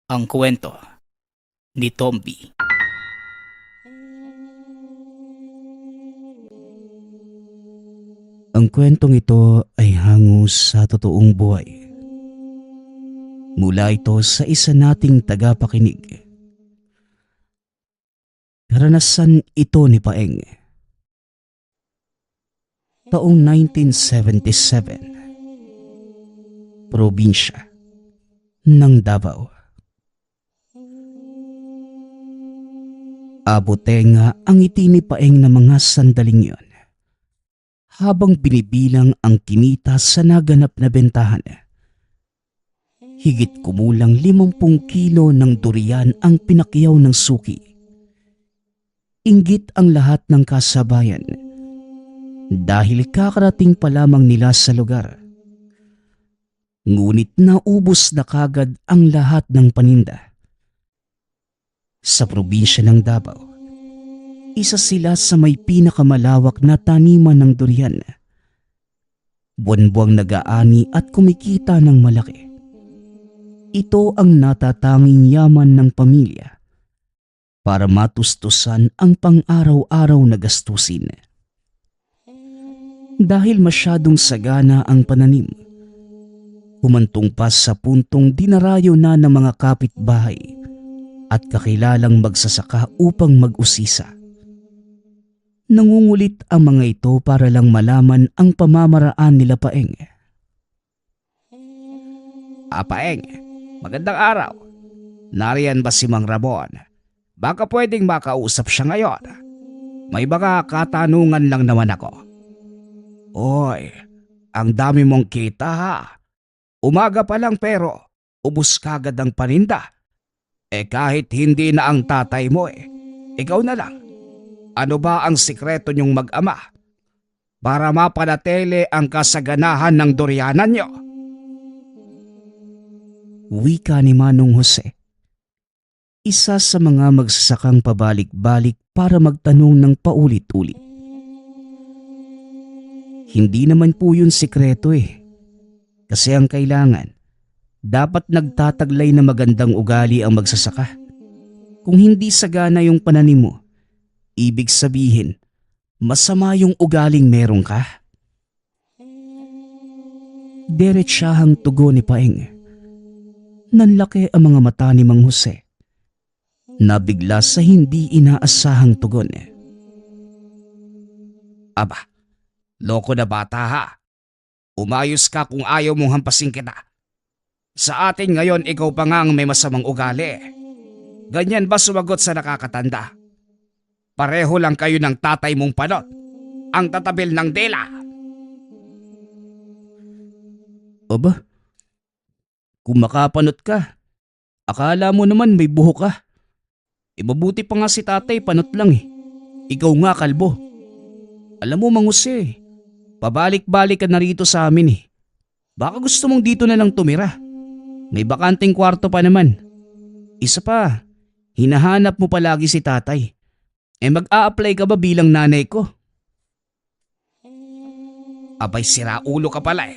Ang kwento ni Tomby. Ang kwentong ito ay hango sa totoong buhay. Mula ito sa isa nating tagapakinig. Karanasan ito ni Paeng. Taong 1977. Probinsya ng Davao. Abutenga ang ngiti ni Paeng na mga sandaling yon. Habang binibilang ang kinita sa naganap na bentahan. Higit kumulang 50 kilo ng durian ang pinakyaw ng suki. Inggit ang lahat ng kasabayan dahil kakarating pa lamang nila sa lugar. Ngunit naubos na kagad ang lahat ng paninda. Sa probinsya ng Davao, isa sila sa may pinakamalawak na taniman ng durian. Buwan-buwang nag-aani at kumikita ng malaki. Ito ang natatanging yaman ng pamilya para matustusan ang pang-araw-araw na gastusin. Dahil masyadong sagana ang pananim, humantong pa sa puntong dinarayo na ng mga kapitbahay at kakilalang magsasaka upang mag-usisa. Nangungulit ang mga ito para lang malaman ang pamamaraan nila Paeng. Paeng, magandang araw. Nariyan ba si Mang Ramon? Baka pwedeng makausap siya ngayon. May mga katanungan lang naman ako. Oy, ang dami mong kita ha. Umaga pa lang pero ubos kagad ang paninda. Kahit hindi na ang tatay mo ikaw na lang. Ano ba ang sikreto niyong mag-ama para mapanatili ang kasaganahan ng durianan niyo? Wika ni Manong Jose. Isa sa mga magsasakang pabalik-balik para magtanong ng paulit-ulit. Hindi naman po yun sikreto Kasi ang kailangan, dapat nagtataglay na magandang ugali ang magsasaka. Kung hindi sagana yung pananim mo, ibig sabihin, masama yung ugaling meron ka. Diretsahang tugon ni Paeng. Nanlaki ang mga mata ni Mang Jose. Nabigla sa hindi inaasahang tugon. Aba, loko na bata ha. Umayos ka kung ayaw mong hampasin kita. Sa atin ngayon ikaw pa nga ang may masamang ugali. Ganyan ba sumagot sa nakakatanda? Pareho lang kayo ng tatay mong panot. Ang tatabil ng dila. Aba, kung makapanot ka, akala mo naman may buhok ka. Mabuti pa nga si tatay panot lang Ikaw nga kalbo. Alam mo Mang Jose, pabalik-balik ka na rito sa amin Baka gusto mong dito na lang tumira. May bakanting kwarto pa naman. Isa pa, hinahanap mo palagi si tatay. Mag-a-apply ka ba bilang nanay ko? Abay sira ulo ka pala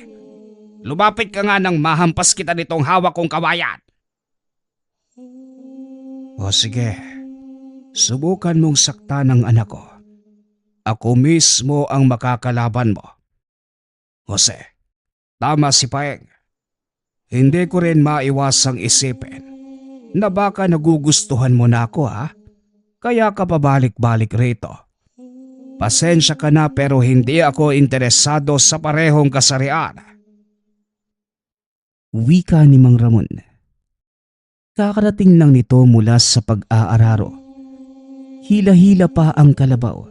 Lumapit ka nga nang mahampas kita nitong hawak kong kawayan. O sige, subukan mong saktan ang anak ko. Ako mismo ang makakalaban mo. Jose, tama si Paeng. Hindi ko rin maiwasang isipin na baka nagugustuhan mo na ako Kaya ka pabalik-balik rito. Pasensya ka na pero hindi ako interesado sa parehong kasarian. Wika ni Mang Ramon. Kakarating lang nito mula sa pag-aararo. Hila-hila pa ang kalabaw.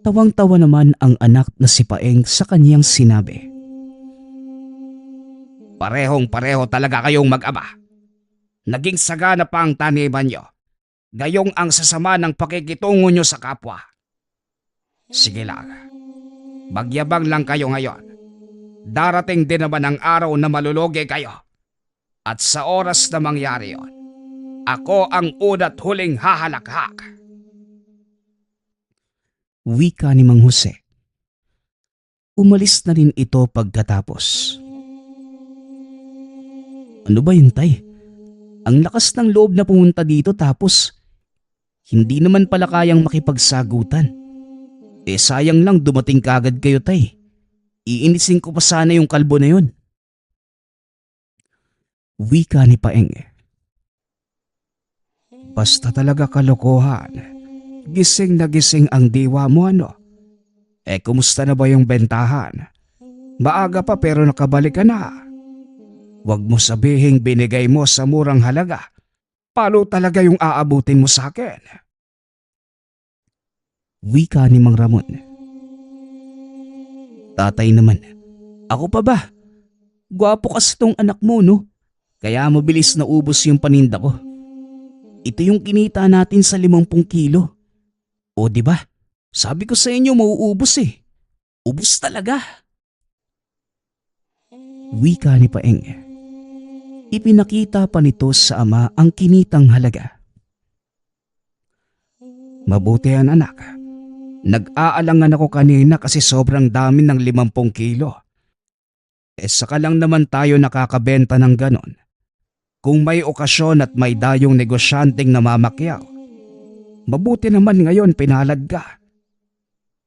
Tawang-tawa naman ang anak na si Paeng sa kanyang sinabi. Parehong-pareho talaga kayong mag-ama. Naging sagana pa ang taniman nyo. Gayong ang sasama ng pakikitungo nyo sa kapwa. Sige lang. Magyabang lang kayo ngayon. Darating din naman ang araw na malulugi kayo. At sa oras na mangyari yon, ako ang una't huling hahalakhak. Wika ni Mang Jose. Umalis na rin ito pagkatapos. Ano ba yun, tay? Ang lakas ng loob na pumunta dito tapos hindi naman pala kayang makipagsagutan. Sayang lang dumating kagad kayo, tay. Iinisin ko pa sana yung kalbo na yun. Wika ni Paeng. Basta talaga kalokohan. Gising na gising ang diwa mo ano. Kumusta na ba yung bentahan? Maaga pa pero nakabalik ka na. Huwag mo sabihing binigay mo sa murang halaga. Paano talaga yung aabutin mo sa akin? Wika ni Mang Ramon. Tatay naman, ako pa ba? Gwapo kasi tong anak mo, no? Kaya mabilis na ubos yung paninda ko. Ito yung kinita natin sa 50 kilo. O di ba? Sabi ko sa inyo mauubos eh. Ubos talaga. Wika ni Paeng. Ipinakita pa nito sa ama ang kinitang halaga. Mabuti yan anak. Nag-aalangan ako kanina kasi sobrang dami ng 50 kilo. Saka lang naman tayo nakakabenta ng ganon. Kung may okasyon at may dayong negosyanteng namamakyaw. Mabuti naman ngayon pinalad ka.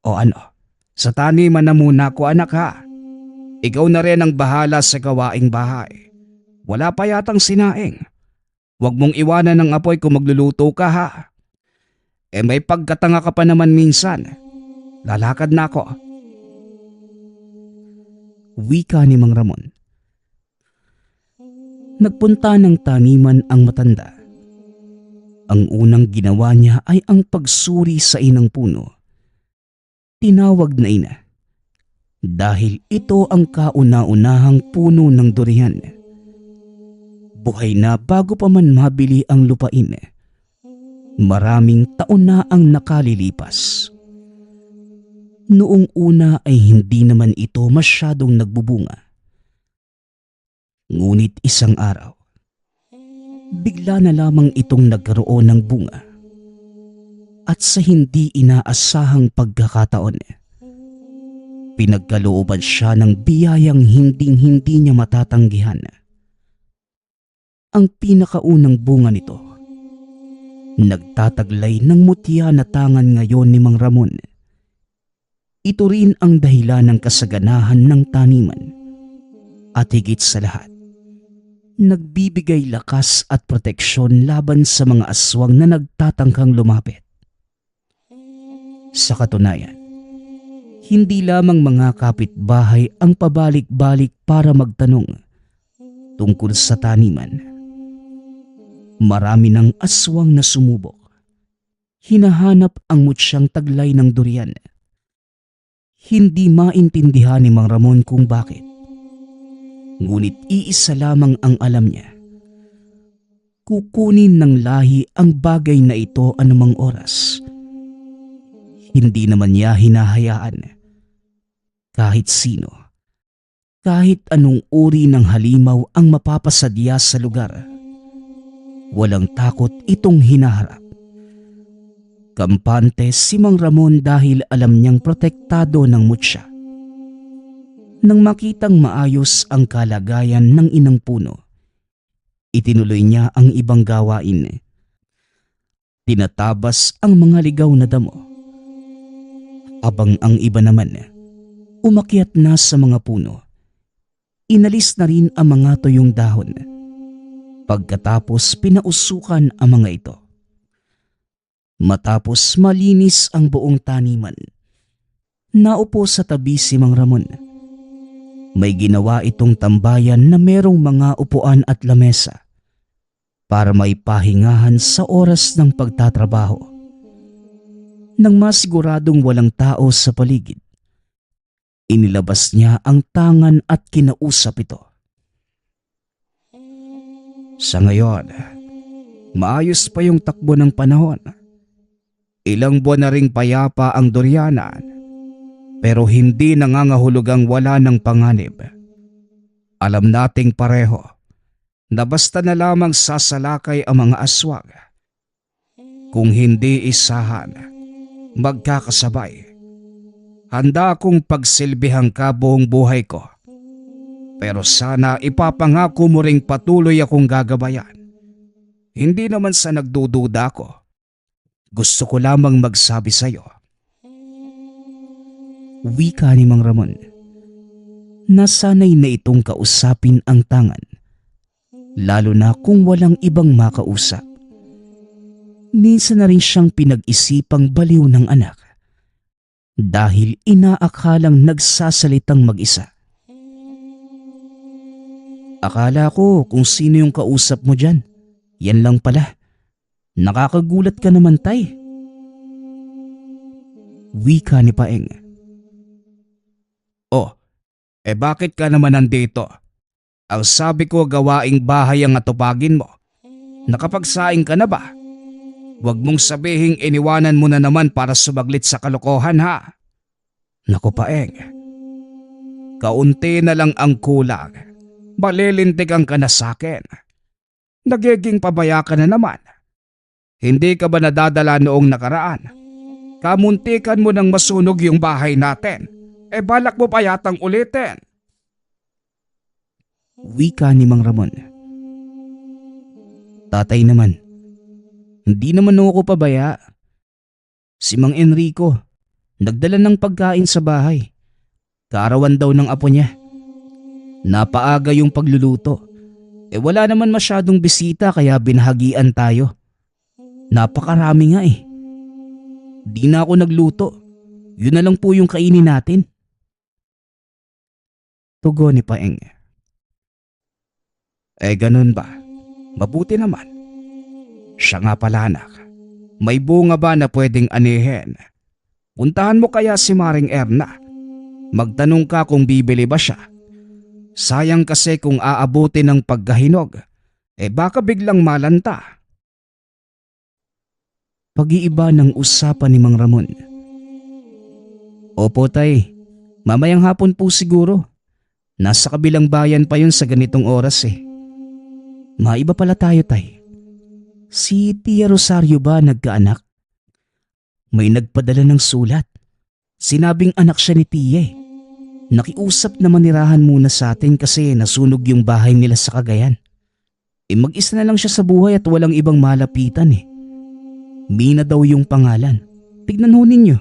O ano, sa taniman na muna ko anak ha. Ikaw na rin ang bahala sa gawaing bahay. Wala pa yatang sinaing. Huwag mong iwanan ng apoy kung magluluto ka ha. May pagkatanga ka pa naman minsan. Lalakad na ako. Wika ni Mang Ramon. Nagpunta ng taniman ang matanda. Ang unang ginawa niya ay ang pagsuri sa inang puno. Tinawag na ina. Dahil ito ang kauna-unahang puno ng durian. Buhay na bago pa man mabili ang lupain. Maraming taon na ang nakalilipas. Noong una ay hindi naman ito masyadong nagbubunga. Ngunit isang araw, bigla na lamang itong nagkaroon ng bunga. At sa hindi inaasahang pagkakataon, pinagkalooban siya ng biyayang hinding-hindi niya matatanggihan. Ang pinakaunang bunga nito, nagtataglay ng mutya na tangan ngayon ni Mang Ramon. Ito rin ang dahilan ng kasaganahan ng taniman. At higit sa lahat, nagbibigay lakas at proteksyon laban sa mga aswang na nagtatangkang lumapit. Sa katunayan, hindi lamang mga kapitbahay ang pabalik-balik para magtanong tungkol sa taniman. Marami ng aswang na sumubok. Hinahanap ang mutsyang taglay ng durian. Hindi maintindihan ni Mang Ramon kung bakit. Ngunit iisa lamang ang alam niya. Kukunin ng lahi ang bagay na ito anumang oras. Hindi naman niya hinahayaan. Kahit sino, kahit anong uri ng halimaw ang mapapasadya sa lugar. Walang takot itong hinaharap. Kampante si Mang Ramon dahil alam niyang protektado ng mutya. Nang makitang maayos ang kalagayan ng inang puno, itinuloy niya ang ibang gawain. Tinatabas ang mga ligaw na damo. Habang ang iba naman, umakyat na sa mga puno. Inalis na rin ang mga tuyong dahon. Pagkatapos pinausukan ang mga ito. Matapos malinis ang buong taniman, naupo sa tabi si Mang Ramon. May ginawa itong tambayan na merong mga upuan at lamesa para may pahingahan sa oras ng pagtatrabaho. Nang masiguradong walang tao sa paligid, inilabas niya ang tangan at kinausap ito. Sa ngayon, maayos pa yung takbo ng panahon. Ilang buwan na ring payapa ang durianan, pero hindi nangangahulugang wala ng panganib. Alam nating pareho na basta na lamang sasalakay ang mga aswang. Kung hindi isahan, magkakasabay. Handa akong pagsilbihang ka buong buhay ko. Pero sana ipapangako mo ring patuloy akong gagabayan Hindi naman sa nagdududa ko. Gusto ko lamang magsabi sa'yo. Wika ni Mang Ramon. Nasanay na itong kausapin ang tangan, lalo na kung walang ibang makausap. Minsan na rin siyang pinag-isipang baliw ng anak dahil inaakalang nagsasalitang mag-isa. Akala ko kung sino yung kausap mo dyan. Yan lang pala. Nakakagulat ka naman, tay. Wika ni Paeng. Oh, bakit ka naman nandito? Ang sabi ko gawaing bahay ang atupagin mo. Nakapagsaing ka na ba? Huwag mong sabihing iniwanan mo na naman para sumaglit sa kalokohan ha. Naku Paeng, kaunti na lang ang kulang. Balilintikan ka na sakin. Nagiging pabaya ka na naman. Hindi ka ba nadadala noong nakaraan? Kamuntikan mo nang masunog yung bahay natin. Balak mo pa yatang ulitin. Wika ni Mang Ramon. Tatay naman, hindi naman ako pabaya. Si Mang Enrico, nagdala ng pagkain sa bahay. Kaarawan daw ng apo niya. Napaaga yung pagluluto. Wala naman masyadong bisita kaya binahagian tayo. Napakarami nga eh. Di na ako nagluto. Yun na lang po yung kainin natin. Tugon ni Paeng. Ganun ba? Mabuti naman. Siya nga pala anak. May bunga ba na pwedeng anihin? Puntahan mo kaya si Maring Erna. Magtanong ka kung bibili ba siya. Sayang kasi kung aabutin ng pagkahinog. Baka biglang malanta. Pag-iiba ng usapan ni Mang Ramon. Opo tay, mamayang hapon po siguro. Nasa kabilang bayan pa yun sa ganitong oras eh. Maiba pala tayo tay. Si Tia Rosario ba nagkaanak? May nagpadala ng sulat. Sinabing anak siya ni Tia eh. Nakiusap na manirahan muna sa atin kasi nasunog yung bahay nila sa Cagayan. Mag-isa na lang siya sa buhay at walang ibang malapitan eh. Mina daw yung pangalan. Tignan ho ninyo.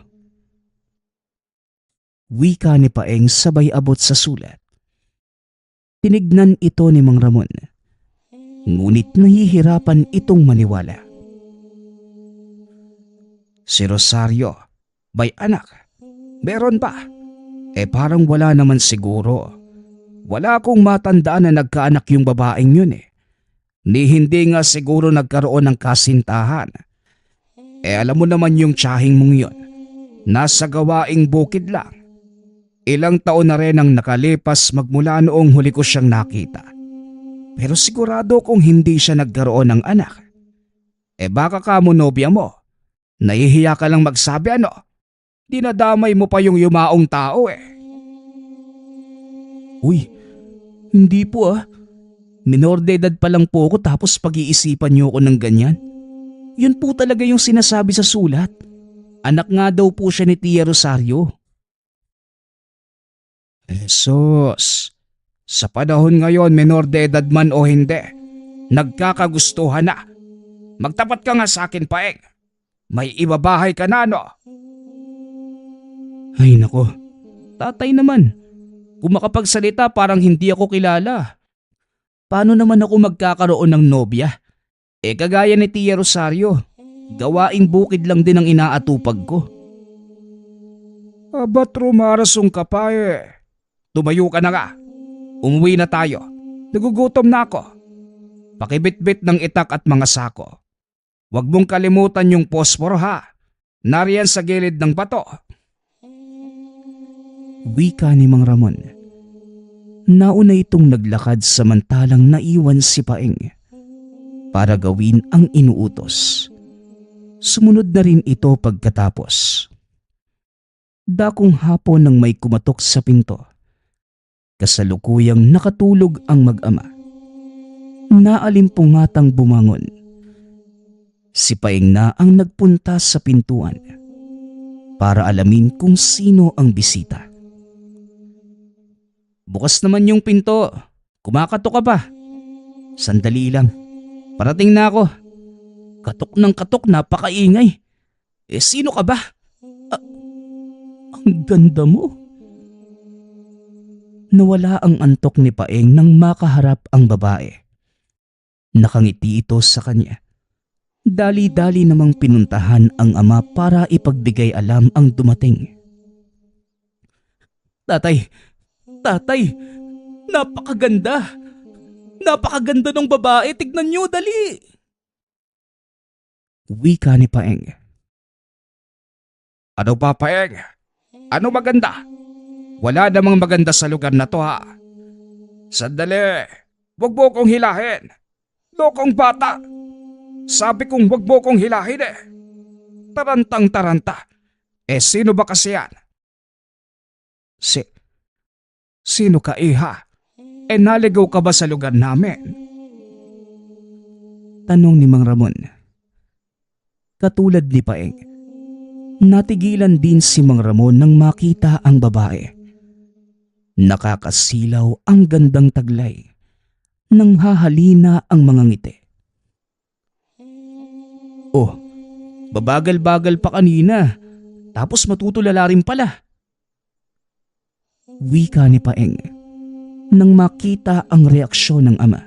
Wika ni Paeng sabay abot sa sulat. Tinignan ito ni Mang Ramon. Ngunit nahihirapan itong maniwala. Si Rosario, bay anak, meron ba? Parang wala naman siguro. Wala akong matandaan na nagkaanak yung babaeng yun eh. Ni hindi nga siguro nagkaroon ng kasintahan. Alam mo naman yung tiyahing mong yun. Nasa gawaing bukid lang. Ilang taon na rin ang nakalipas magmula noong huli ko siyang nakita. Pero sigurado kung hindi siya nagkaroon ng anak. Baka ka mo nobya mo. Nahihiya ka lang magsabi ano? Dinadamay mo pa yung yumaong tao eh. Uy, hindi po ah. Minor de edad pa lang po ako tapos pag-iisipan niyo ako ng ganyan. Yun po talaga yung sinasabi sa sulat. Anak nga daw po siya ni Tia Rosario. Sus, sa panahon ngayon minor de edad man o hindi, nagkakagustuhan na. Magtapat ka nga sa akin Paeng. May ibabahay ka na no? Ay nako, tatay naman. Kung makapagsalita parang hindi ako kilala. Paano naman ako magkakaroon ng nobya? Kagaya ni Tia Rosario, gawaing bukid lang din ang inaatupag ko. Ba't rumarasong ka pa eh? Tumayo ka na nga. Umuwi na tayo. Nagugutom na ako. Pakibitbit ng itak at mga sako. Huwag mong kalimutan yung posporo ha. Nariyan sa gilid ng bato. Wika ni Mang Ramon. Nauna itong naglakad samantalang naiwan si Paeng para gawin ang inuutos. Sumunod na rin ito pagkatapos. Dakong hapon nang may kumatok sa pinto. Kasalukuyang nakatulog ang mag-ama. Naalimpungatang bumangon. Si Paeng na ang nagpunta sa pintuan para alamin kung sino ang bisita. Bukas naman yung pinto. Kumakatok ka pa. Sandali lang. Parating na ako. Katok ng katok, napakaingay. Sino ka ba? Ah, ang ganda mo. Nawala ang antok ni Paeng nang makaharap ang babae. Nakangiti ito sa kanya. Dali-dali namang pinuntahan ang ama para ipagbigay alam ang dumating. Tatay! Tatay! Napakaganda! Napakaganda ng babae! Tignan niyo, dali! Wika ni Paeng. Ano pa, Paeng? Ano maganda? Wala namang maganda sa lugar na to, ha? Sandali, wag mo kong hilahin. Lokong bata. Sabi kong wag mo kong hilahin eh. Tarantang-taranta. Sino ba kasi yan? Sino ka, iha? Naligaw ka ba sa lugar namin? Tanong ni Mang Ramon. Katulad ni Paeng, natigilan din si Mang Ramon nang makita ang babae. Nakakasilaw ang gandang taglay. Nang hahalina ang mga ngiti. Oh, babagal-bagal pa kanina. Tapos matutulala rin pala. Wika ni Paeng nang makita ang reaksyon ng ama.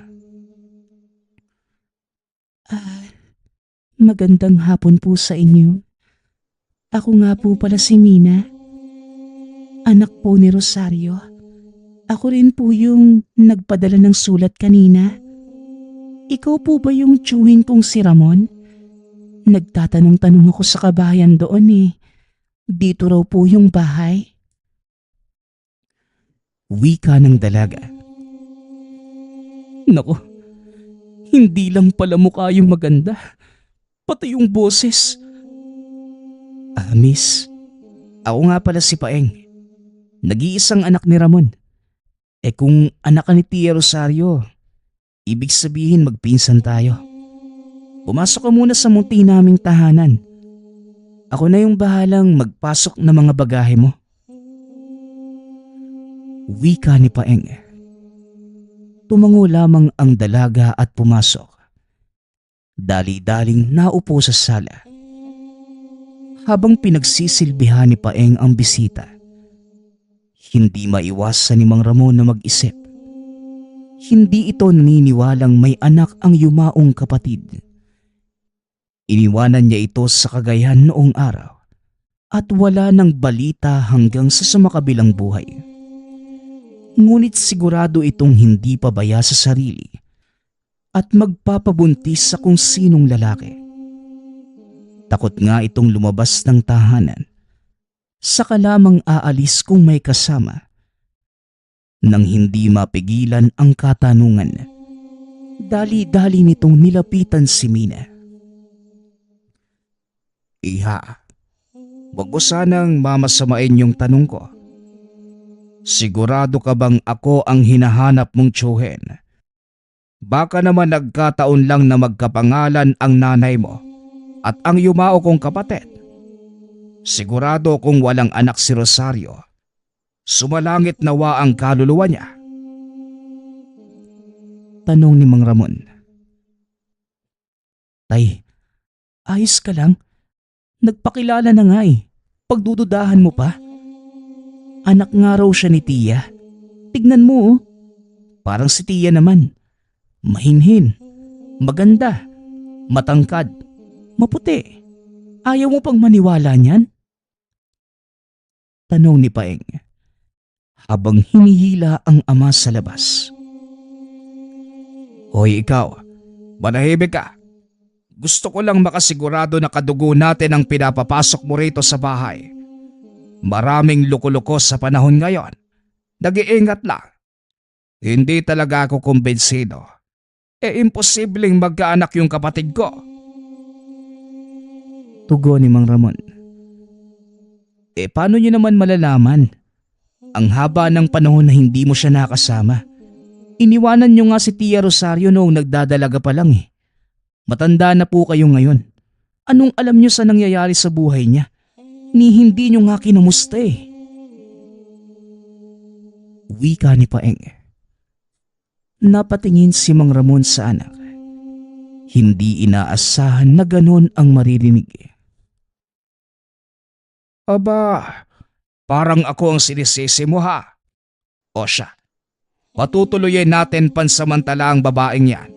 Magandang hapon po sa inyo. Ako nga po pala si Mina. Anak po ni Rosario. Ako rin po yung nagpadala ng sulat kanina. Ikaw po ba yung tiyuhin kong si Ramon? Nagtatanong-tanong ako sa kabahayan doon eh. Dito raw po yung bahay. Wika ng dalaga. Nako, hindi lang pala mukha yung maganda. Pati yung boses. Miss, ako nga pala si Paeng. Nag-iisang anak ni Ramon. Kung anak ka ni Tia Rosario, ibig sabihin magpinsan tayo. Pumasok ka muna sa munti naming tahanan. Ako na yung bahalang magpasok ng mga bagahe mo. Wika ni Paeng. Tumango lamang ang dalaga at pumasok. Dali-daling naupo sa sala. Habang pinagsisilbihan ni Paeng ang bisita, hindi maiwasan ni Mang Ramon na mag-isip. Hindi ito naniniwalang may anak ang yumaong kapatid. Iniwanan niya ito sa Cagayan noong araw at wala nang balita hanggang sa sumakabilang buhay. Ngunit sigurado itong hindi pabaya sa sarili at magpapabuntis sa kung sinong lalaki. Takot nga itong lumabas ng tahanan. Saka lamang aalis kung may kasama. Nang hindi mapigilan ang katanungan, dali-dali nitong nilapitan si Mina. Iha, wag mo sanang mamasamain yung tanong ko. Sigurado ka bang ako ang hinahanap mong tiyuhin? Baka naman nagkataon lang na magkapangalan ang nanay mo at ang yumao kong kapatid. Sigurado kung walang anak si Rosario, sumalangit nawa ang kaluluwa niya. Tanong ni Mang Ramon. Tay, ayos ka lang? Nagpakilala na nga eh. Pagdududahan mo pa? Anak nga raw siya ni Tia. Tignan mo oh. Parang si Tia naman. Mahinhin, maganda, matangkad, maputi. Ayaw mo pang maniwala niyan? Tanong ni Paeng habang hinihila ang ama sa labas. Hoy ikaw, manahimik ka. Gusto ko lang makasigurado na kadugo natin ang pinapapasok mo rito sa bahay. Maraming loko-loko sa panahon ngayon. Nag-iingat lang. Hindi talaga ako kumbinsido. Imposibleng magkaanak yung kapatid ko. Tugon ni Mang Ramon. Paano niyo naman malalaman? Ang haba ng panahon na hindi mo siya nakasama. Iniwanan niyo nga si Tia Rosario noong nagdadalaga pa lang eh. Matanda na po kayo ngayon. Anong alam niyo sa nangyayari sa buhay niya? Ni hindi niyo nga kinamusta eh. Wika ni Paeng. Napatingin si Mang Ramon sa anak. Hindi inaasahan na ganon ang maririnig. Aba, parang ako ang sinisisi mo ha. O siya, patutuloyin natin pansamantala ang babaeng yan.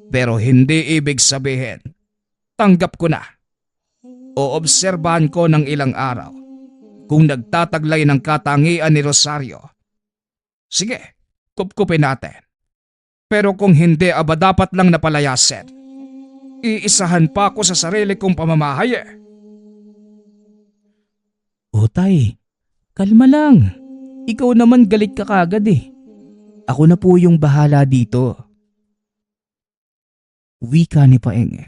Pero hindi ibig sabihin, tanggap ko na. Oobserbahan ko ng ilang araw kung nagtataglay ng katangian ni Rosario. Sige, kupkupin natin. Pero kung hindi, aba dapat lang napalayasin. Iisahan pa ako sa sarili kong pamamahay eh. O tay, kalma lang. Ikaw naman galit ka kagad eh. Ako na po yung bahala dito. Wika ni Paeng.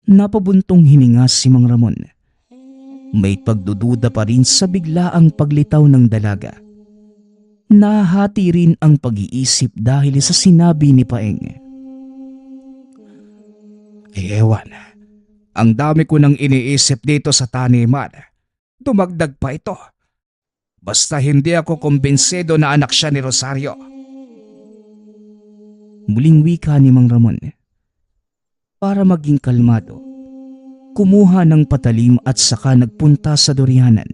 Napabuntong hininga si Mang Ramon. May pagdududa pa rin sa biglaang paglitaw ng dalaga. Nahati rin ang pag-iisip dahil sa sinabi ni Paeng. Ewan, ang dami ko nang iniisip dito sa taniman. Dumagdag pa ito. Basta hindi ako kumbinsido na anak siya ni Rosario. Muling wika ni Mang Ramon. Para maging kalmado, kumuha ng patalim at saka nagpunta sa durianan.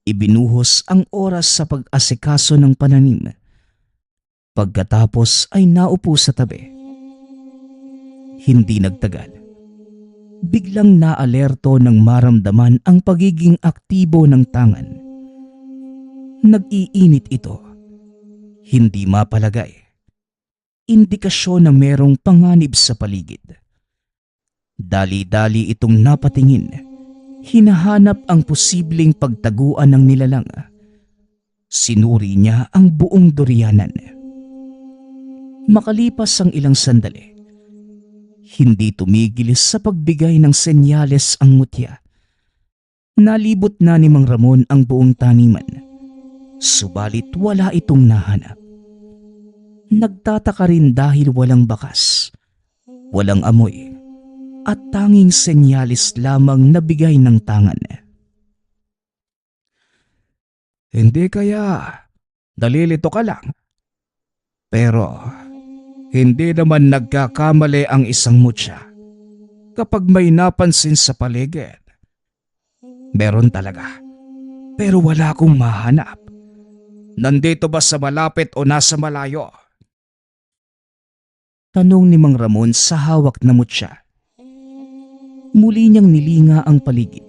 Ibinuhos ang oras sa pag-asikaso ng pananim. Pagkatapos ay naupo sa tabi. Hindi nagtagal. Biglang naalerto ng maramdaman ang pagiging aktibo ng tangan. Nag-iinit ito. Hindi mapalagay. Indikasyon na merong panganib sa paligid. Dali-dali itong napatingin. Hinahanap ang posibleng pagtaguan ng nilalang. Sinuri niya ang buong durianan. Makalipas ang ilang sandali, hindi tumigil sa pagbigay ng senyales ang mutya. Nalibot na ni Mang Ramon ang buong taniman. Subalit wala itong nahanap. Nagtataka rin dahil walang bakas, walang amoy, at tanging senyales lamang nabigay ng tangan. Hindi kaya nalilito ka lang. Pero hindi naman nagkakamali ang isang mutya kapag may napansin sa paligid. Meron talaga, pero wala akong mahanap. Nandito ba sa malapit o nasa malayo? Tanong ni Mang Ramon sa hawak na mutya. Muli niyang nilinga ang paligid.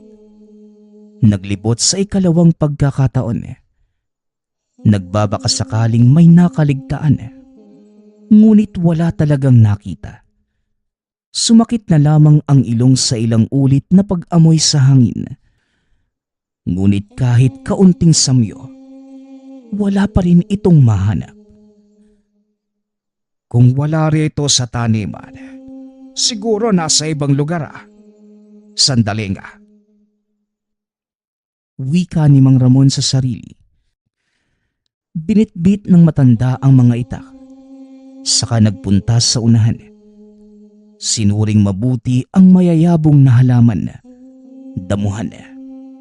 Naglibot sa ikalawang pagkakataon. Nagbabaka sakaling may nakaligtaan. Ngunit wala talagang nakita. Sumakit na lamang ang ilong sa ilang ulit na pag-amoy sa hangin. Ngunit kahit kaunting samyo, wala pa rin itong mahanap. Kung wala rito sa taniman, siguro nasa ibang lugar ah. Sandali nga. Wika ni Mang Ramon sa sarili. Binitbit ng matanda ang mga itak. Saka nagpunta sa unahan. Sinuring mabuti ang mayayabong na halaman. Damuhan,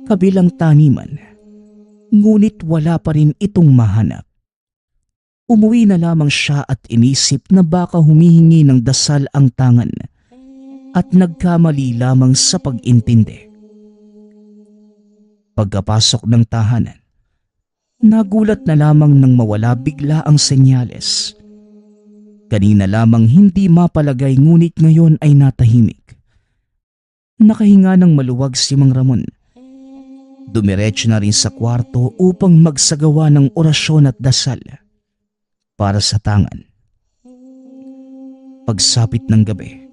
kabilang taniman. Ngunit wala pa rin itong mahanap. Umuwi na lamang siya at inisip na baka humihingi ng dasal ang tangan at nagkamali lamang sa pag-intindi. Pagkapasok ng tahanan, nagulat na lamang nang mawala bigla ang senyales. Kanina lamang hindi mapalagay ngunit ngayon ay natahimik. Nakahinga ng maluwag si Mang Ramon. Dumiretso na rin sa kwarto upang magsagawa ng orasyon at dasal para sa tangan. Pagsapit ng gabi,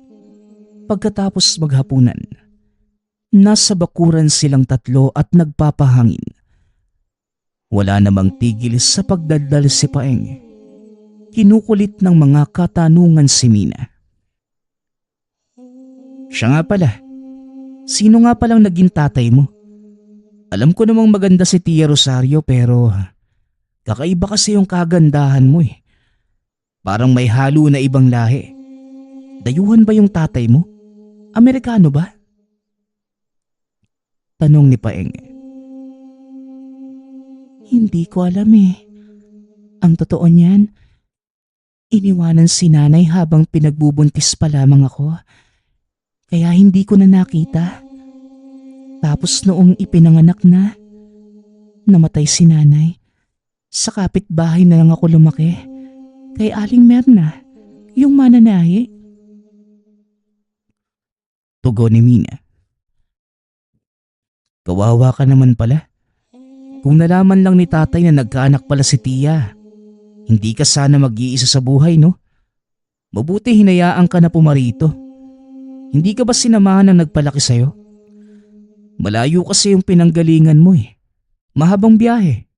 pagkatapos maghapunan, nasa bakuran silang tatlo at nagpapahangin. Wala namang tigil sa pagdaldal si Paeng. Kinukulit ng mga katanungan si Mina. Siya nga pala, sino nga palang naging tatay mo? Alam ko namang maganda si Tia Rosario pero kakaiba kasi yung kagandahan mo eh. Parang may halo na ibang lahi. Dayuhan ba yung tatay mo? Amerikano ba? Tanong ni Paeng. Hindi ko alam eh. Ang totoo niyan, Iniwanan si nanay habang pinagbubuntis pa lamang ako. Kaya hindi ko na nakita. Tapos noong ipinanganak na, namatay si nanay. Sa kapitbahay na lang ako lumaki. Kay Aling Merna, yung mananahi. Tugon ni Mina. Kawawa ka naman pala. Kung nalaman lang ni tatay na nagkaanak pala si Tia, hindi ka sana mag-iisa sa buhay, no? Mabuti hinayaan ka na pumarito. Hindi ka ba sinamahan ng nagpalaki sa'yo? Malayo kasi yung pinanggalingan mo eh. Mahabang biyahe.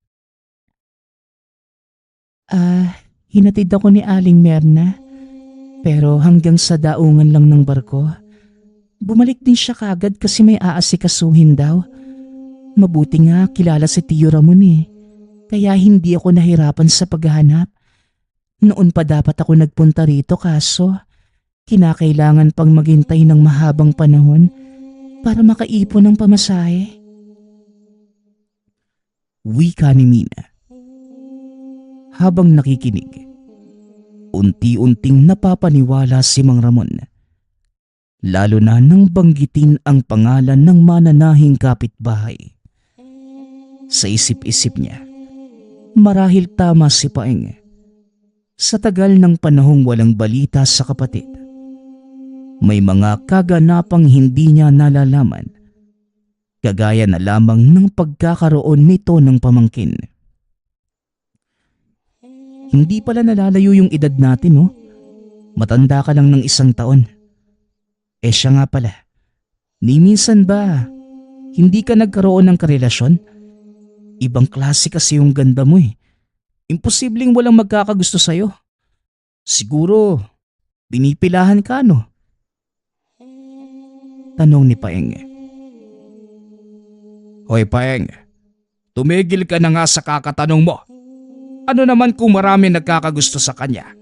Hinatid ako ni Aling Merna. Pero hanggang sa daungan lang ng barko. Bumalik din siya kagad kasi may aasikasuhin daw. Mabuti nga kilala si Tio Ramon eh. Kaya hindi ako nahirapan sa paghahanap. Noon pa dapat ako nagpunta rito kaso kinakailangan pang maghintay ng mahabang panahon para makaipon ng pamasahe. Wika ni Mina. Habang nakikinig, unti-unting napapaniwala si Mang Ramon. Lalo na nang banggitin ang pangalan ng mananahing kapitbahay. Sa isip-isip niya, marahil tama si Paeng. Sa tagal ng panahong walang balita sa kapatid, may mga kaganapang hindi niya nalalaman. Kagaya na lamang ng pagkakaroon nito ng pamangkin. Hindi pala nalalayo yung edad natin, no? Matanda ka lang ng 1 taon. Siya nga pala, ni minsan ba hindi ka nagkaroon ng karelasyon? Ibang klase kasi yung ganda mo eh. Imposibleng walang magkakagusto sa'yo. Siguro, binipilahan ka no? Tanong ni Paeng. Hoy Paeng, tumigil ka na nga sa kakatanong mo. Ano naman kung marami nagkakagusto sa kanya?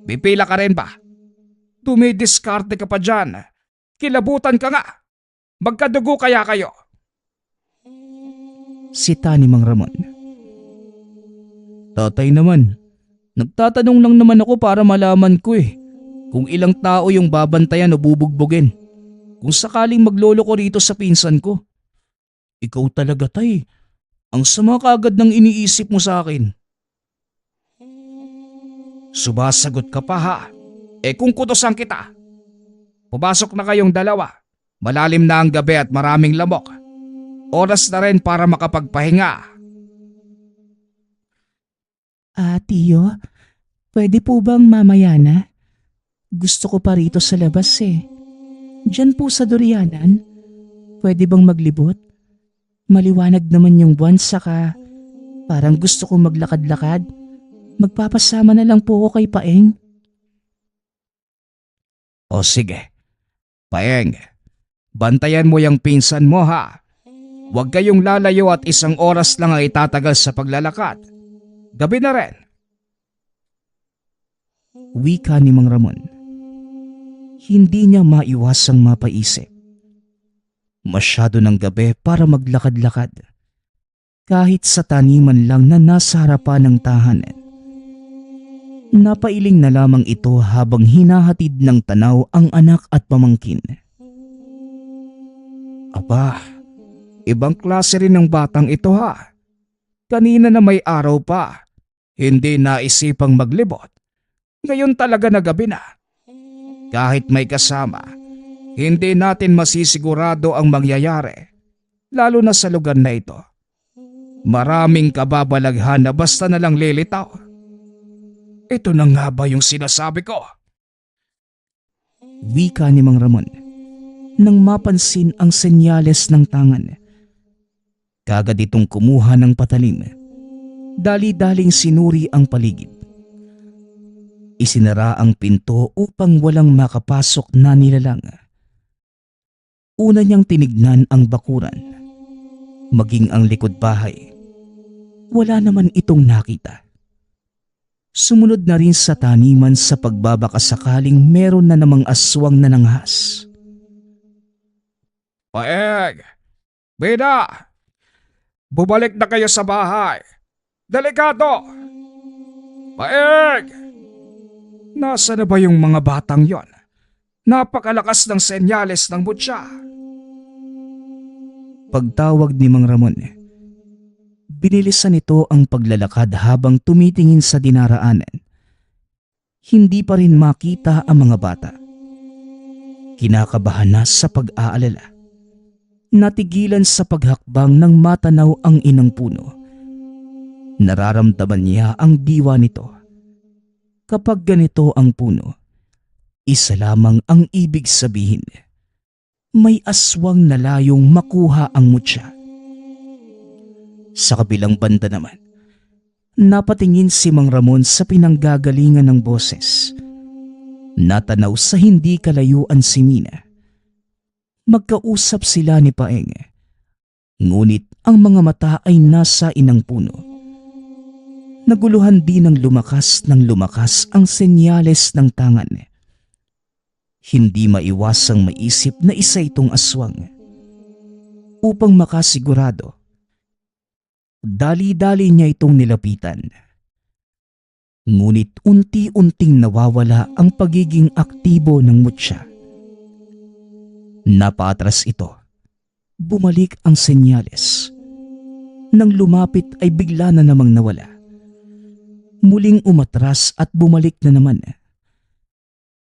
Pipila ka rin ba? Dumidiskarte ka pa dyan. Kilabutan ka nga. Magkadugo kaya kayo? Sita ni Mang Ramon. Tatay naman, nagtatanong lang naman ako para malaman ko eh kung ilang tao yung babantayan o bubugbugin. Kung sakaling maglolo ko rito sa pinsan ko. Ikaw talaga tay, ang sama kaagad ng iniisip mo sa akin. Sumasagot ka pa ha? Kung kutosan kita. Pumasok na kayong dalawa. Malalim na ang gabi at maraming lamok. Oras na rin para makapagpahinga. Tiyo, pwede po bang mamaya na? Gusto ko pa rito sa labas eh. Diyan po sa Dorianan, pwede bang maglibot? Maliwanag naman yung buwan saka parang gusto ko maglakad-lakad. Magpapasama na lang po ako kay Paeng. O sige. Paeng, bantayan mo yung pinsan mo ha. Huwag kayong lalayo at 1 oras lang ang itatagal sa paglalakad. Gabi na rin. Wika ni Mang Ramon. Hindi niya maiwasang mapaisip. Masyado ng gabi para maglakad-lakad. Kahit sa taniman lang na nasa harapan ng tahanan. Napailing na lamang ito habang hinahatid ng tanaw ang anak at pamangkin. Aba, ibang klase rin ng batang ito ha. Kanina na may araw pa, hindi naisipang maglibot. Ngayon talaga na gabi na. Kahit may kasama, hindi natin masisigurado ang mangyayari, lalo na sa lugar na ito. Maraming kababalaghan na basta na lang lilitaw. Ito na nga ba yung sinasabi ko? Wika ni Mang Ramon nang mapansin ang senyales ng tangan. Kagad itong kumuha ng patalim. Dali-daling sinuri ang paligid. Isinara ang pinto upang walang makapasok na nilalang. Una niyang tinignan ang bakuran, maging ang likod bahay. Wala naman itong nakita. Sumunod na rin sa taniman sa pagbabaka sakaling meron na namang aswang na nanghas. Paeng! Bida! Bumalik na kayo sa bahay! Delikado! Paeng! Nasa na ba yung mga batang yon? Napakalakas ng senyales ng mutya. Pagtawag ni Mang Ramon, binilisan nito ang paglalakad habang tumitingin sa dinaraanan. Hindi pa rin makita ang mga bata. Kinakabahan na sa pag-aalala. Natigilan sa paghakbang ng matanaw ang inang puno. Nararamdaman niya ang diwa nito. Kapag ganito ang puno, isa lamang ang ibig sabihin. May aswang na layong makuha ang mutya. Sa kabilang banda naman, napatingin si Mang Ramon sa pinanggagalingan ng boses. Natanaw sa hindi kalayuan si Mina. Magkausap sila ni Paeng. Ngunit ang mga mata ay nasa inang puno. Naguluhan din ng lumakas ang senyales ng tangan. Hindi maiwasang maisip na isa itong aswang. Upang makasigurado, dali-dali niya itong nilapitan. Ngunit unti-unting nawawala ang pagiging aktibo ng mutya. Napatras ito. Bumalik ang senyales. Nang lumapit ay bigla na namang nawala. Muling umatras at bumalik na naman.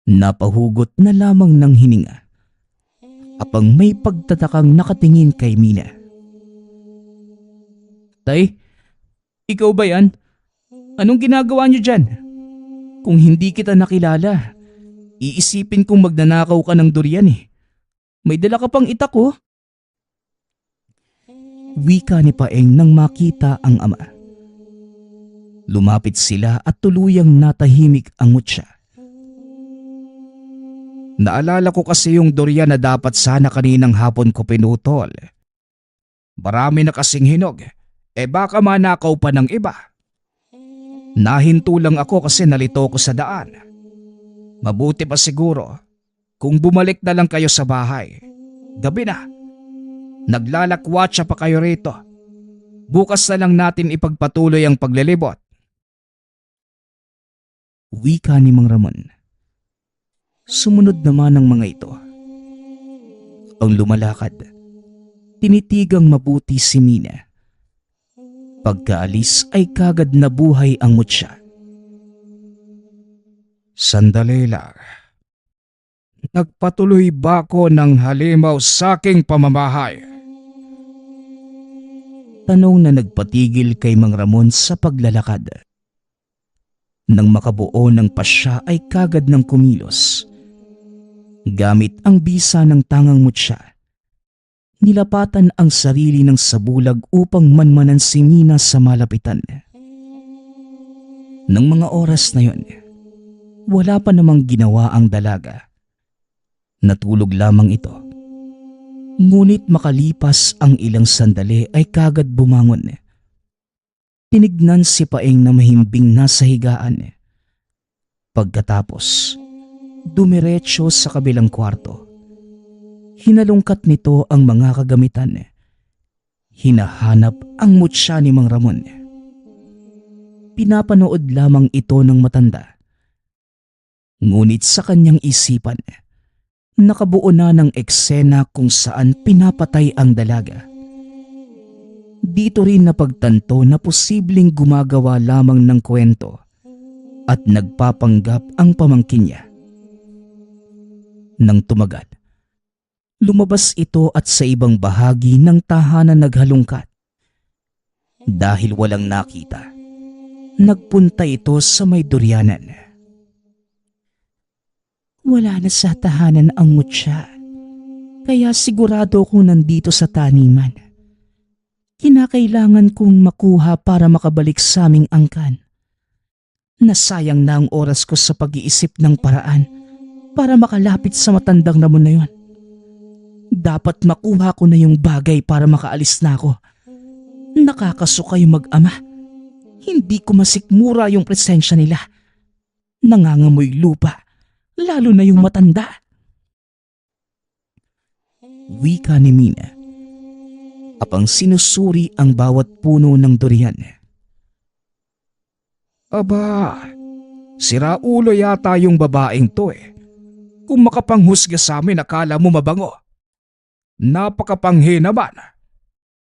Napahugot na lamang ng hininga. Apang may pagtatakang nakatingin kay Mina. Tay, ikaw ba yan? Anong ginagawa niyo dyan? Kung hindi kita nakilala, iisipin kong magnanakaw ka ng durian eh. May dala ka pang itak oh. Wika ni Paeng nang makita ang ama. Lumapit sila at tuluyang natahimik ang mutya. Naalala ko kasi yung durian na dapat sana kaninang hapon ko pinutol. Marami na kasing hinog, baka manakaw pa ng iba. Nahinto lang ako kasi nalito ko sa daan. Mabuti pa siguro kung bumalik na lang kayo sa bahay. Gabi na. Naglalakwatsa pa kayo rito. Bukas na lang natin ipagpatuloy ang paglilibot. Wika ni Mang Ramon. Sumunod naman ang mga ito. Ang lumalakad, tinitigang mabuti si Mina. Pagkaalis ay kagad nabuhay ang mutya. Sandali lang. Nagpatuloy ba ako ng halimaw sa aking pamamahay? Tanong na nagpatigil kay Mang Ramon sa paglalakad. Nang makabuo ng pasya ay kagad ng kumilos. Gamit ang bisa ng tangang mutya, nilapatan ang sarili ng sabulag upang manmanan si Mina sa malapitan. Nang mga oras na yon, wala pa namang ginawa ang dalaga. Natulog lamang ito. Ngunit makalipas ang ilang sandali ay kagad bumangon. Tinignan si Paeng na mahimbing nasa higaan. Pagkatapos, dumiretso sa kabilang kwarto. Hinalungkat nito ang mga kagamitan. Hinahanap ang mutya ni Mang Ramon. Pinapanood lamang ito ng matanda. Ngunit sa kanyang isipan, nakabuo na ng eksena kung saan pinapatay ang dalaga. Dito rin napagtanto na posibleng gumagawa lamang ng kwento at nagpapanggap ang pamangkin niya. Nang tumagal, lumabas ito at sa ibang bahagi ng tahanan naghalungkat. Dahil walang nakita, nagpunta ito sa may durianan. Wala na sa tahanan ang mutya, kaya sigurado kong nandito sa taniman. Kinakailangan kong makuha para makabalik sa aming angkan. Nasayang na ang oras ko sa pag-iisip ng paraan para makalapit sa matandang ramon na yon. Dapat makuha ko na yung bagay para makaalis na ako. Nakakasuka yung mag-ama. Hindi ko masikmura yung presensya nila. Nangangamoy lupa, lalo na yung matanda. Wika ni Mina. Apang sinusuri ang bawat puno ng durian. Aba, Siraulo yata yung babaeng to eh. Kung makapanghusga sa amin akala mo mabango. Napakapanghi naman.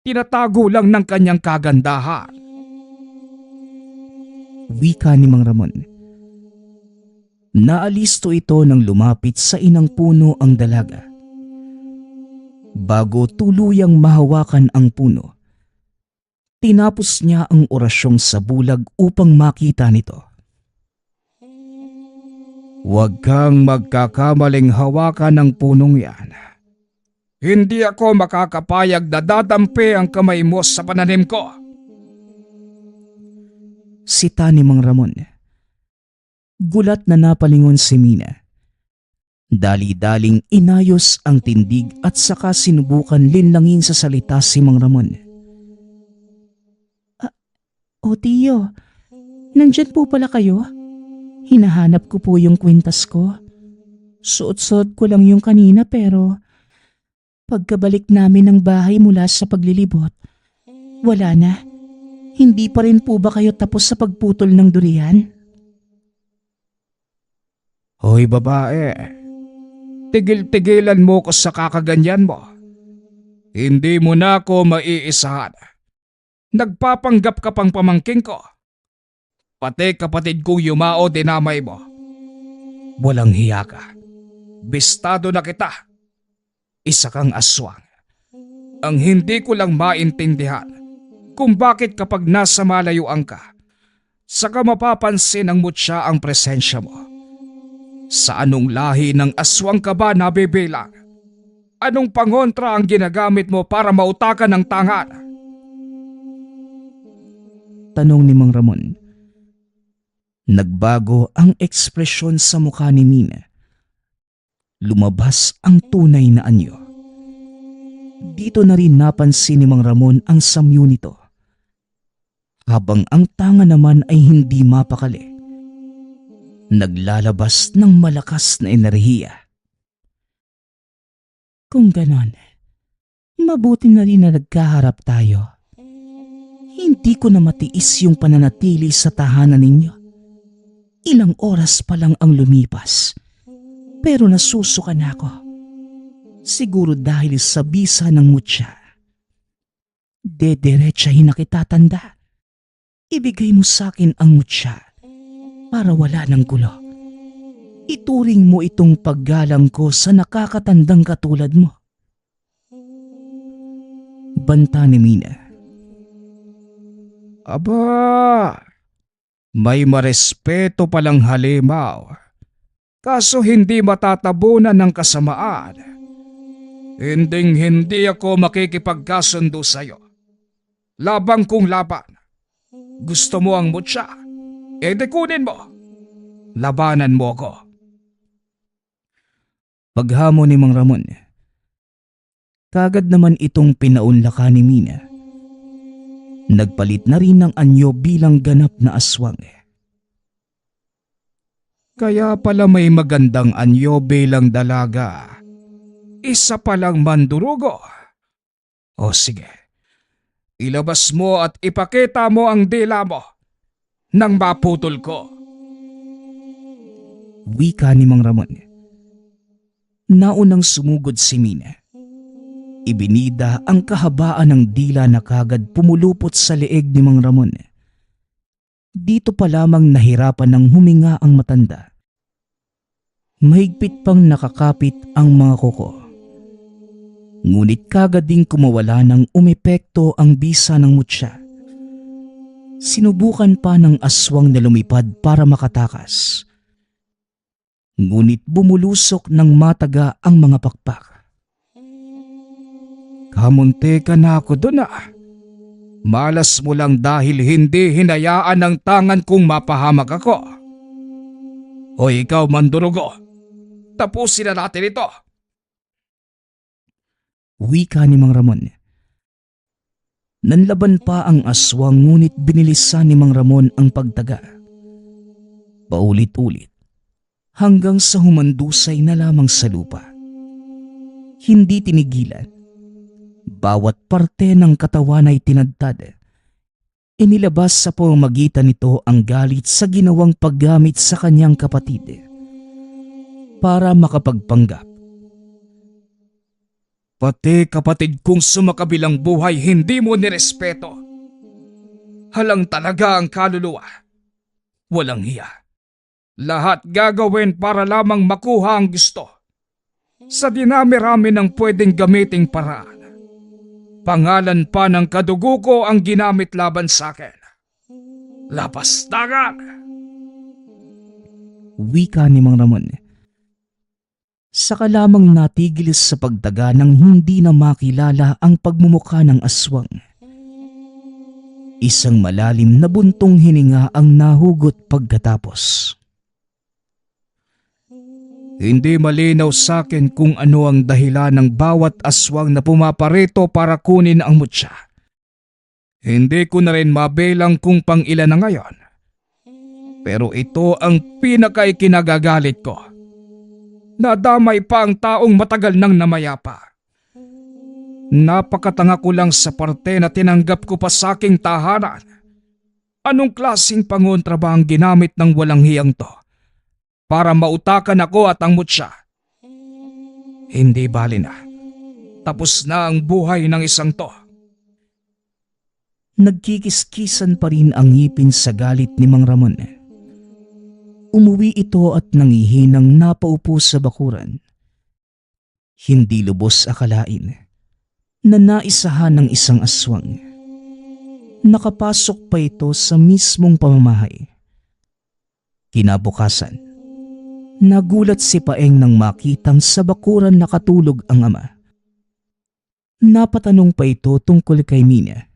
Tinatago lang ng kanyang kagandahan. Wika ni Mang Ramon. Naalisto ito nang lumapit sa inang puno ang dalaga. Bago tuluyang mahawakan ang puno, tinapos niya ang orasyong sa bulag upang makita nito. Huwag kang magkakamaling hawakan ng punong yan. Hindi ako makakapayag na dadampi ang kamay mo sa pananim ko. Sita ni Mang Ramon. Gulat na napalingon si Mina. Dali-daling inayos ang tindig at saka sinubukan linlangin sa salita si Mang Ramon. O tiyo, nandyan po pala kayo? Hinahanap ko po yung kwintas ko. Suot-suot ko lang yung kanina pero pagkabalik namin ng bahay mula sa paglilibot, wala na. Hindi pa rin po ba kayo tapos sa pagputol ng durian? Hoy babae, tigil-tigilan mo ko sa kakaganyan mo. Hindi mo na ako maiisahan. Nagpapanggap ka pang pamangking ko. Pati kapatid kong yumao dinamay mo. Walang hiya ka. Bistado na kita. Isa kang aswang. Ang hindi ko lang maintindihan kung bakit kapag nasa malayuan ka, saka mapapansin ng mutya ang presensya mo. Sa anong lahi ng aswang ka ba nabibilang? Anong pangontra ang ginagamit mo para mautakan ng tangan? Tanong ni Mang Ramon. Nagbago ang ekspresyon sa mukha ni Mina. Lumabas ang tunay na anyo. Dito na rin napansin ni Mang Ramon ang samyu nito. Habang ang tanga naman ay hindi mapakali. Naglalabas ng malakas na enerhiya. Kung ganon, mabuti na rin na nagkaharap tayo. Hindi ko na matiis yung pananatili sa tahanan ninyo. Ilang oras pa lang ang lumipas, pero nasusuka na ako. Siguro dahil sa bisa ng mutya. Dediretsahin na kita, tanda. Ibigay mo sa akin ang mutya para wala ng gulo. Ituring mo itong paggalang ko sa nakakatandang katulad mo. Banta ni Mina. Aba, may marespeto palang halimaw. Kaso hindi matatabunan ng kasamaan. Hindi ako makikipagkasundo sa'yo. Labang kong laban. Gusto mo ang mutya? E di kunin mo. Labanan mo ako. Paghamon ni Mang Ramon. Kagad naman itong pinaunlakan ni Mina. Nagpalit na rin ng anyo bilang ganap na aswang. Kaya pala may magandang anyo bilang dalaga. Isa palang mandurugo. O sige, ilabas mo at ipakita mo ang dila mo nang maputol ko. Wika ni Mang Ramon. Naunang sumugod si Mina. Ibinida ang kahabaan ng dila na kagad pumulupot sa leeg ni Mang Ramon. Dito pa lamang nahirapan ng huminga ang matanda. Mahigpit pang nakakapit ang mga kuko. Ngunit kagad ding kumawala ng umepekto ang bisa ng mutya. Sinubukan pa ng aswang na lumipad para makatakas. Ngunit bumulusok ng mataga ang mga pakpak. Kamunti ka na ako doon ah. Malas mo lang dahil hindi hinayaan ng tangan kong mapahamak ako. Hoy ikaw mandurugo, tapusin na natin ito. Wika ni Mang Ramon. Nanlaban pa ang aswang ngunit binilisan ni Mang Ramon ang pagtaga. Paulit-ulit hanggang sa humandusay na lamang sa lupa. Hindi tinigilan. Bawat parte ng katawan ay tinadtad. Inilabas sa pamamagitan nito ang galit sa ginawang paggamit sa kanyang kapatid para makapagpanggap. Pati kapatid kong sumakabilang buhay hindi mo nirespeto. Halang talaga ang kaluluwa. Walang hiya. Lahat gagawin para lamang makuha ang gusto. Sa dinami-rami ng pwedeng gamiting paraan. Pangalan pa ng kadugo ko ang ginamit laban sa akin. Lapastangan! Wika ni Mang Ramon. Saka lamang natigil sa pagdaga nang hindi na makilala ang pagmumukha ng aswang. Isang malalim na buntong hininga ang nahugot pagkatapos. Hindi malinaw sa akin kung ano ang dahilan ng bawat aswang na pumaparito para kunin ang mutya. Hindi ko na rin mabilang kung pang ilan na ngayon. Pero ito ang pinakaikinagagalit ko. Nadamay pa ang taong matagal nang namayapa. Napakatanga ko lang sa parte na tinanggap ko pa sa aking tahanan. Anong klaseng pangontra ba ang ginamit ng walang hiyang to? Para mautakan ako at ang mutya. Hindi bali na. Tapos na ang buhay ng isang to. Nagkikiskisan pa rin ang ngipin sa galit ni Mang Ramon. Umuwi ito at nangihinang napaupo sa bakuran. Hindi lubos akalain na naisahan ng isang aswang. Nakapasok pa ito sa mismong pamamahay. Kinabukasan, nagulat si Paeng nang makitang sa bakuran nakatulog ang ama. Napatanong pa ito tungkol kay Mina.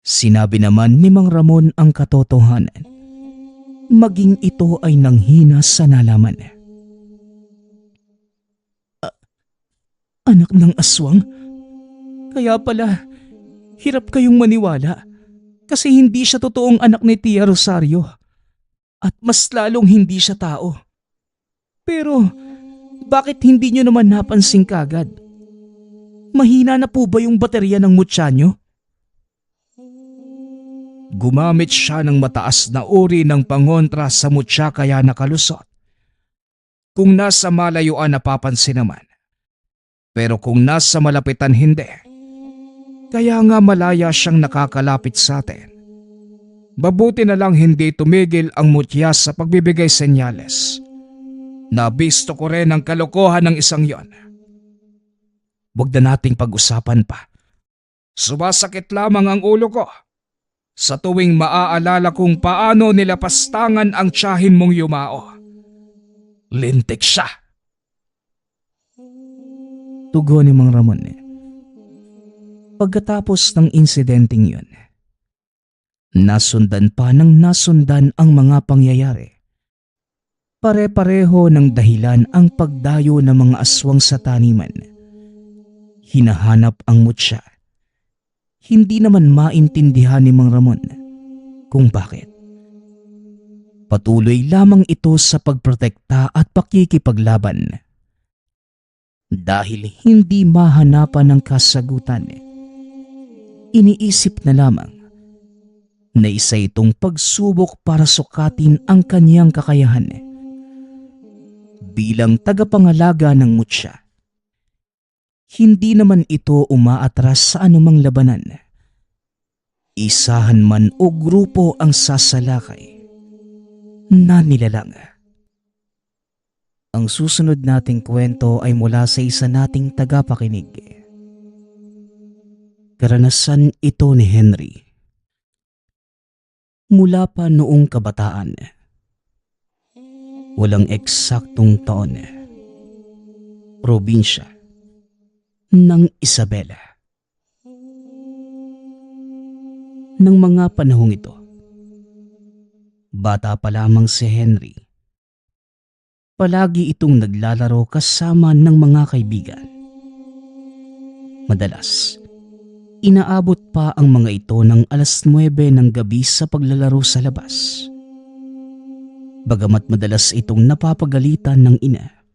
Sinabi naman ni Mang Ramon ang katotohanan. Maging ito ay nanghina sa nalaman. Anak ng aswang? Kaya pala, hirap kayong maniwala kasi hindi siya totoong anak ni Tia Rosario at mas lalong hindi siya tao. Pero bakit hindi nyo naman napansin kagad? Mahina na po ba yung baterya ng mutya nyo? Gumamit siya ng mataas na uri ng pangontra sa mutya kaya nakalusot. Kung nasa malayuan napapansin naman. Pero kung nasa malapitan hindi. Kaya nga malaya siyang nakakalapit sa atin. Mabuti na lang hindi tumigil ang mutya sa pagbibigay senyales. Nabisto ko rin ang kalokohan ng isang yon. Huwag na nating pag-usapan pa. Sumasakit lamang ang ulo ko. Sa tuwing maaalala kung paano nilapastangan ang tiyahin mong yumao. Lintik siya. Tugon ni Mang Ramon. Pagkatapos ng insidenteng yun, nasundan pa ng nasundan ang mga pangyayari. Pare-pareho ng dahilan ang pagdayo ng mga aswang sa taniman. Hinahanap ang mutya. Hindi naman maintindihan ni Mang Ramon kung bakit. Patuloy lamang ito sa pagprotekta at pakikipaglaban. Dahil hindi mahanapan ng kasagutan, iniisip na lamang na isa itong pagsubok para sukatin ang kanyang kakayahan. Bilang tagapangalaga ng mutya, hindi naman ito umaatras sa anumang labanan. Isahan man o grupo ang sasalakay na nilalang. Ang susunod nating kwento ay mula sa isa nating tagapakinig. Karanasan ito ni Henry. Mula pa noong kabataan. Walang eksaktong taon. Probinsya ng Isabela. Nang mga panahong ito, bata pa lamang si Henry. Palagi itong naglalaro kasama ng mga kaibigan. Madalas, inaabot pa ang mga ito ng 9:00 ng gabi sa paglalaro sa labas. Bagamat madalas itong napapagalitan ng ina,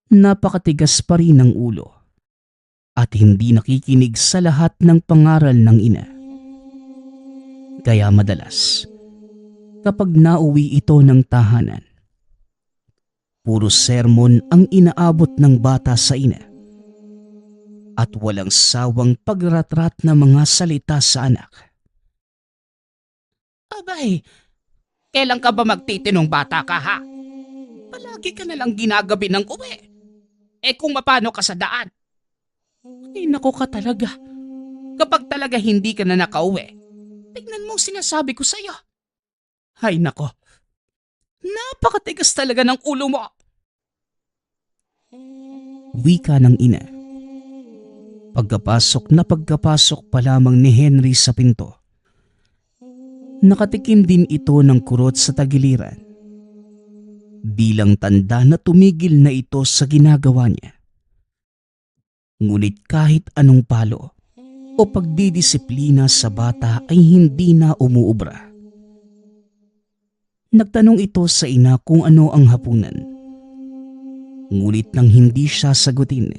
napakatigas pa rin ng ulo at hindi nakikinig sa lahat ng pangaral ng ina. Kaya madalas, kapag nauwi ito ng tahanan, puro sermon ang inaabot ng bata sa ina at walang sawang pagratrat na mga salita sa anak. Abay, kailan ka ba magtitinong bata ka ha? Palagi ka nalang ginagabi ng uwi. Eh kung mapano ka sa daan? Ay nako ka talaga. Kapag talaga hindi ka na nakauwi, tignan mo ang sinasabi ko sa'yo. Ay nako, napakatigas talaga ng ulo mo. Wika ng ina. Pagkapasok pa lamang ni Henry sa pinto, nakatikim din ito ng kurot sa tagiliran. Bilang tanda na tumigil na ito sa ginagawa niya. Ngunit kahit anong palo o pagdidisiplina sa bata ay hindi na umuubra. Nagtanong ito sa ina kung ano ang hapunan. Ngunit nang hindi siya sagutin,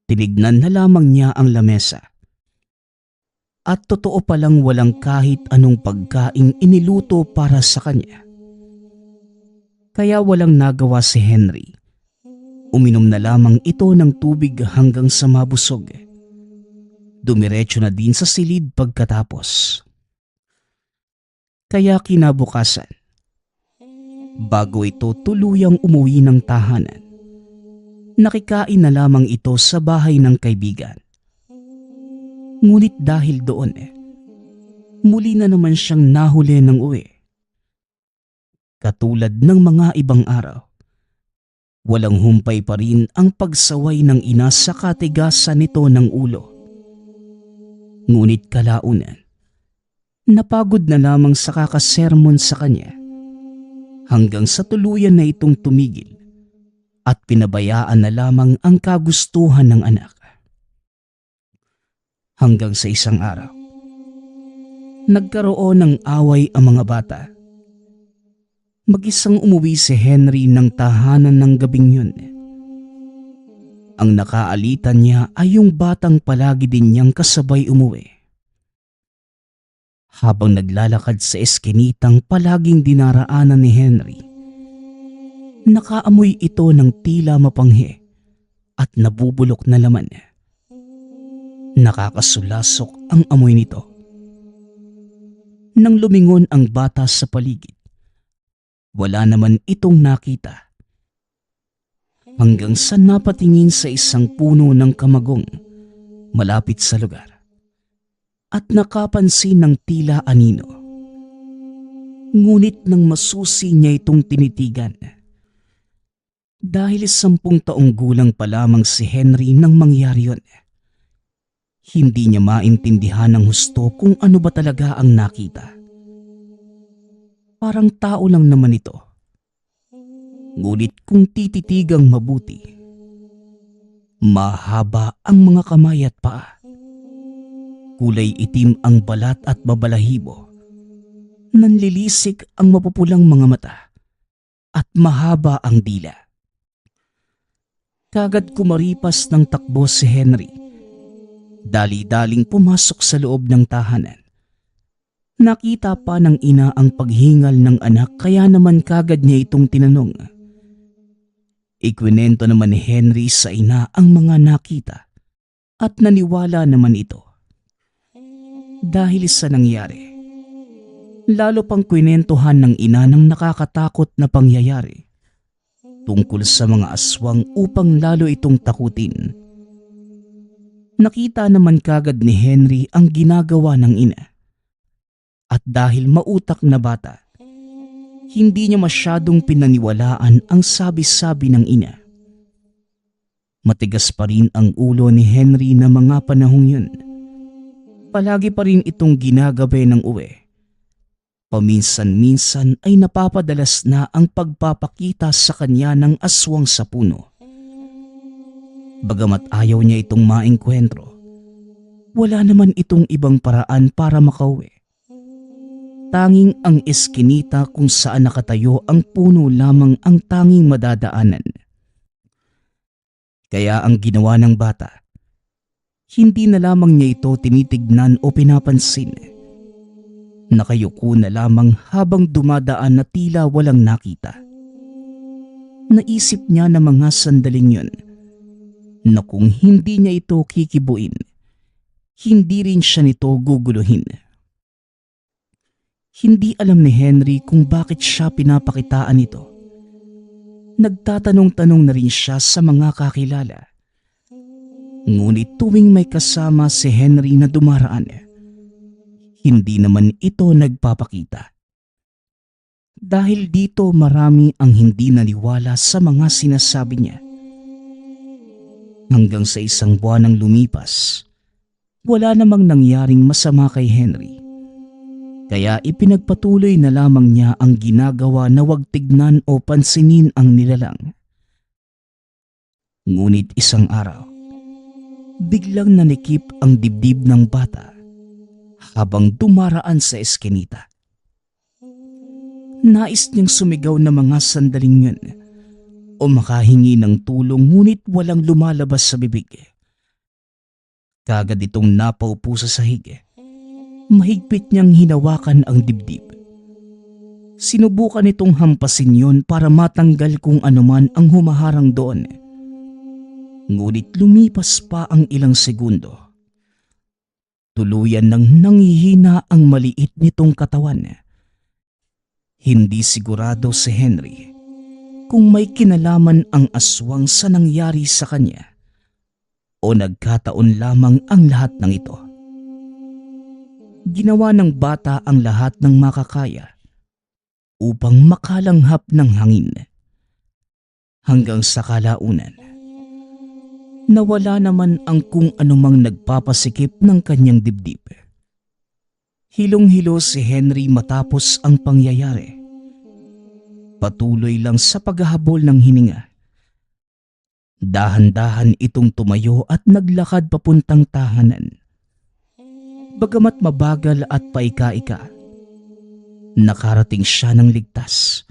tinignan na lamang niya ang lamesa. At totoo palang walang kahit anong pagkaing iniluto para sa kanya. Kaya walang nagawa si Henry. Uminom na lamang ito ng tubig hanggang sa mabusog. Dumiretso na din sa silid pagkatapos. Kaya kinabukasan, bago ito tuluyang umuwi ng tahanan, nakikain na lamang ito sa bahay ng kaibigan. Ngunit dahil doon muli na naman siyang nahuli ng uwi. Katulad ng mga ibang araw, walang humpay pa rin ang pagsaway ng ina sa katigasan nito ng ulo. Ngunit kalaunan, napagod na lamang sa kakasermon sa kanya hanggang sa tuluyan na itong tumigil at pinabayaan na lamang ang kagustuhan ng anak. Hanggang sa isang araw, nagkaroon ng away ang mga bata. Mag-isang umuwi si Henry ng tahanan ng gabing yun. Ang nakaalitan niya ay yung batang palagi din niyang kasabay umuwi. Habang naglalakad sa eskinitang palaging dinaraanan ni Henry, nakaamoy ito ng tila mapanghi at nabubulok na laman. Nakakasulasok ang amoy nito. Nang lumingon ang bata sa paligid, wala naman itong nakita. Hanggang sa napatingin sa isang puno ng kamagong malapit sa lugar at nakapansin ng tila anino. Ngunit nang masusi niya itong tinitigan, dahil 10 taong gulang pa lamang si Henry nang mangyari yun, hindi niya maintindihan ng husto kung ano ba talaga ang nakita. Parang tao lang naman ito. Ngunit kung tititigang mabuti, mahaba ang mga kamay at paa. Kulay itim ang balat at babalahibo. Nanlilisik ang mapupulang mga mata at mahaba ang dila. Kagad kumaripas ng takbo si Henry. Dali-daling pumasok sa loob ng tahanan. Nakita pa ng ina ang paghingal ng anak kaya naman kagad niya itong tinanong. Ikwinento naman ni Henry sa ina ang mga nakita at naniwala naman ito. Dahil sa nangyari, lalo pang kwinentohan ng ina ng nakakatakot na pangyayari tungkol sa mga aswang upang lalo itong takutin. Nakita naman kagad ni Henry ang ginagawa ng ina. At dahil mautak na bata, hindi niya masyadong pinaniwalaan ang sabi-sabi ng ina. Matigas pa rin ang ulo ni Henry na mga panahong yun. Palagi pa rin itong ginagabi ng uwi. Paminsan-minsan ay napapadalas na ang pagpapakita sa kanya ng aswang sa puno. Bagamat ayaw niya itong maengkwentro, wala naman itong ibang paraan para makauwi. Tanging ang eskinita kung saan nakatayo ang puno lamang ang tanging madadaanan. Kaya ang ginawa ng bata, hindi na lamang niya ito tinitignan o pinapansin, Nakayuko na lamang habang dumadaan na tila walang nakita. Naisip niya na mga sandaling yun na kung hindi niya ito kikibuin, hindi rin siya nito guguluhin. Hindi alam ni Henry kung bakit siya pinapakitaan nito. Nagtatanong-tanong na rin siya sa mga kakilala. Ngunit tuwing may kasama si Henry na dumaraan, hindi naman ito nagpapakita. Dahil dito marami ang hindi naniwala sa mga sinasabi niya. Hanggang sa isang buwan ang lumipas, wala namang nangyaring masama kay Henry. Kaya ipinagpatuloy na lamang niya ang ginagawa na wag tignan o pansinin ang nilalang. Ngunit isang araw, biglang nanikip ang dibdib ng bata habang dumaraan sa eskinita. Nais niyang sumigaw na mga sandaling yun o makahingi ng tulong ngunit walang lumalabas sa bibig. Kagad itong napaupo sa sahig. Mahigpit niyang hinawakan ang dibdib. Sinubukan itong hampasin yon para matanggal kung anuman ang humaharang doon. Ngunit lumipas pa ang ilang segundo. Tuluyan nang nanghihina ang maliit nitong katawan. Hindi sigurado si Henry kung may kinalaman ang aswang sa nangyari sa kanya o nagkataon lamang ang lahat ng ito. Ginawa ng bata ang lahat ng makakaya upang makalanghap ng hangin. Hanggang sa kalaunan, nawala naman ang kung anumang nagpapasikip ng kanyang dibdib. Hilong-hilo si Henry matapos ang pangyayari. Patuloy lang sa paghahabol ng hininga. Dahan-dahan itong tumayo at naglakad papuntang tahanan. Bagamat mabagal at paika-ika, nakarating siya ng ligtas.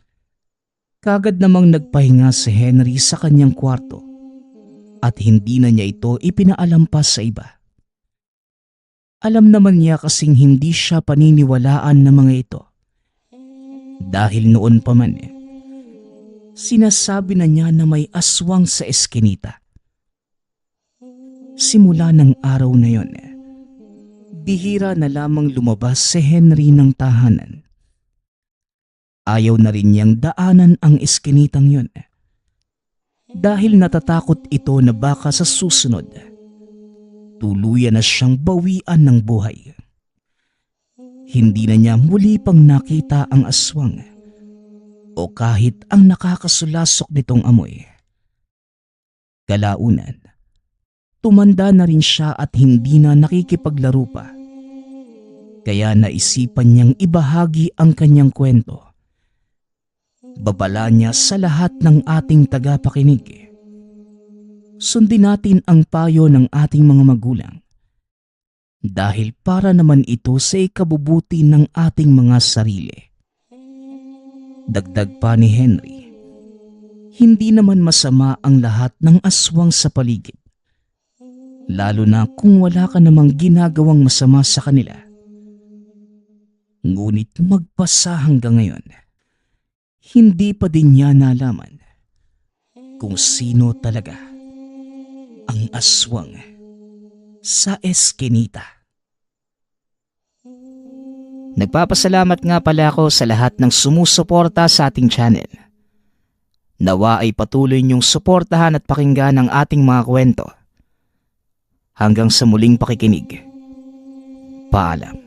Kagad namang nagpahinga si Henry sa kanyang kwarto at hindi na niya ito ipinaalampas sa iba. Alam naman niya kasing hindi siya paniniwalaan ng mga ito. Dahil noon pa man, sinasabi na niya na may aswang sa eskinita. Simula ng araw na yon, bihira na lamang lumabas si Henry ng tahanan. Ayaw na rin niyang daanan ang eskinitang yon. Dahil natatakot ito na baka sa susunod, tuluyan na siyang bawian ng buhay. Hindi na niya muli pang nakita ang aswang o kahit ang nakakasulasok nitong amoy. Kalaunan, tumanda na rin siya at hindi na nakikipaglaro pa. Kaya naisipan niyang ibahagi ang kanyang kwento. Babala niya sa lahat ng ating tagapakinig. Sundin natin ang payo ng ating mga magulang. Dahil para naman ito sa ikabubuti ng ating mga sarili. Dagdag pa ni Henry, hindi naman masama ang lahat ng aswang sa paligid. Lalo na kung wala ka namang ginagawang masama sa kanila. Ngunit magpasa hanggang ngayon, hindi pa din niya nalaman kung sino talaga ang aswang sa eskinita. Nagpapasalamat nga pala ako sa lahat ng sumusuporta sa ating channel. Nawa ay patuloy niyong suportahan at pakinggan ang ating mga kwento. Hanggang sa muling pakikinig. Paalam.